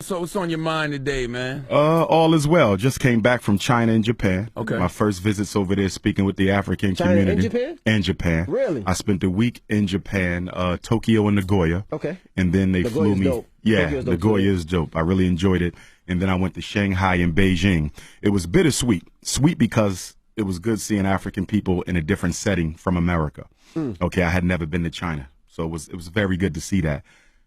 So what's on your mind today, man? All is well. Just came back from China and Japan. Okay. My first visits over there speaking with the African community. China and Japan? And Japan. Really? I spent a week in Japan, Tokyo and Nagoya. Okay. And then they flew me. Dope. Yeah, Tokyo's dope Nagoya too. is dope. I really enjoyed it. And then I went to Shanghai and Beijing. It was bittersweet. Sweet because it was good seeing African people in a different setting from America. Okay, I had never been to China. So it was very good to see that.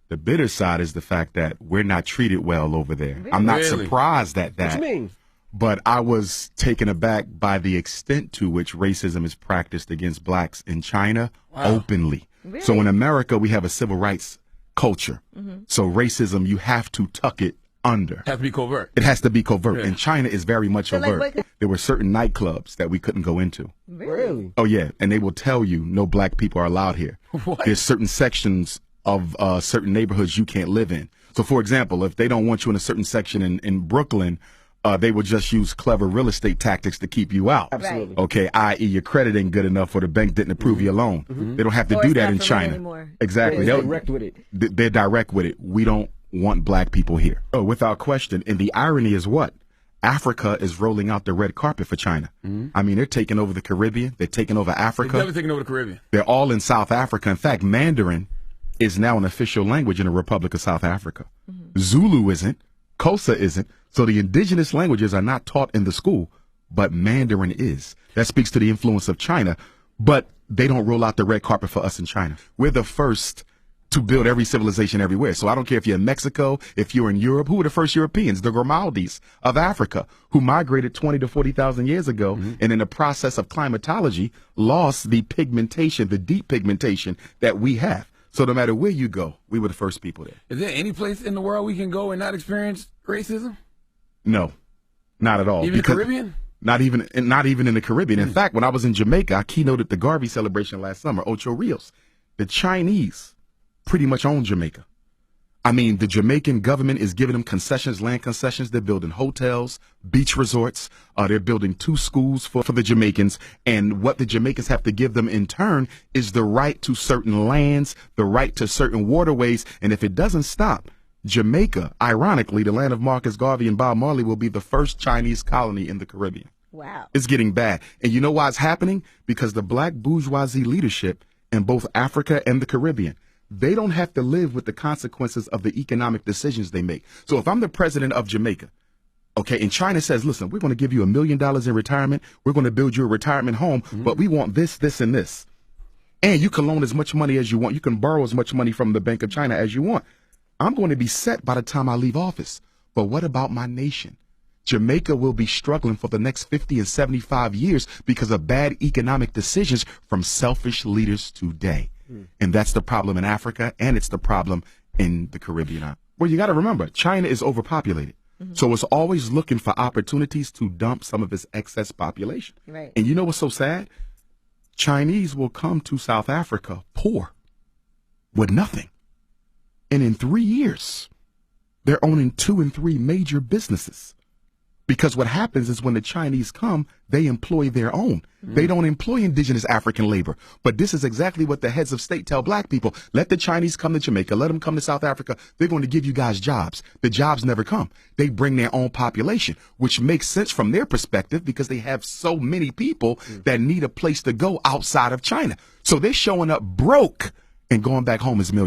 The bitter side is the fact that we're not treated well over there. I'm not surprised at that. What you mean? But I was taken aback by the extent to which racism is practiced against blacks in China openly. Really? So in America, we have a civil rights culture. So racism, you have to tuck it under. Has to be covert. It has to be covert. Yeah. And China is very much So, like, overt. what- There were certain nightclubs that we couldn't go into. Really? Oh, yeah. And they will tell you no black people are allowed here. What? There's certain sections of certain neighborhoods you can't live in. So, for example, if they don't want you in a certain section in Brooklyn, they will just use clever real estate tactics to keep you out. Absolutely. Okay, i.e. your credit ain't good enough or the bank didn't approve your loan. They don't have to Or do it's that not in for rent China. anymore. Exactly. They're They'll- direct with it. They're direct with it. We don't want black people here. Oh, without question. And the irony is what? Africa is rolling out the red carpet for China. I mean, they're taking over the Caribbean. They're taking over They've Africa. never taken over the Caribbean. They're all in South Africa. In fact, Mandarin is now an official language in the Republic of South Africa. Zulu isn't. Xhosa isn't. So the indigenous languages are not taught in the school, but Mandarin is. That speaks to the influence of China. But they don't roll out the red carpet for us in China. We're the first to build every civilization everywhere. So I don't care if you're in Mexico, if you're in Europe. Who were the first Europeans? The Grimaldis of Africa, who migrated 20 to 40,000 years ago, and in the process of climatology, lost the pigmentation, the deep pigmentation that we have. So no matter where you go, we were the first people there. Is there any place in the world we can go and not experience racism? No, not at all. Even the Because- Caribbean? Not even in the Caribbean. In fact, when I was in Jamaica, I keynoted the Garvey celebration last summer, Ocho Rios. The Chinese pretty much own Jamaica. I mean, the Jamaican government is giving them concessions, land concessions. They're building hotels, beach resorts. They're building 2 schools for the Jamaicans. And what the Jamaicans have to give them in turn is the right to certain lands, the right to certain waterways. And if it doesn't stop, Jamaica, ironically, the land of Marcus Garvey and Bob Marley, will be the first Chinese colony in the Caribbean. Wow. It's getting bad. And you know why it's happening? Because the black bourgeoisie leadership in both Africa and the Caribbean, they don't have to live with the consequences of the economic decisions they make. So if I'm the president of Jamaica, okay, and China says, listen, we're going to give you $1 million in retirement. We're going to build you a retirement home, but we want this, this, and this. And you can loan as much money as you want. You can borrow as much money from the Bank of China as you want. I'm going to be set by the time I leave office. But what about my nation? Jamaica will be struggling for the next 50 and 75 years because of bad economic decisions from selfish leaders today. And that's the problem in Africa, and it's the problem in the Caribbean. Well, you got to remember, China is overpopulated. So it's always looking for opportunities to dump some of its excess population. Right. And you know what's so sad? Chinese will come to South Africa poor with nothing. And in 3 years, they're owning 2 and 3 major businesses. Because what happens is when the Chinese come, they employ their own. They don't employ indigenous African labor. But this is exactly what the heads of state tell black people. Let the Chinese come to Jamaica. Let them come to South Africa. They're going to give you guys jobs. The jobs never come. They bring their own population, which makes sense from their perspective because they have so many people that need a place to go outside of China. So they're showing up broke and going back home as millionaires.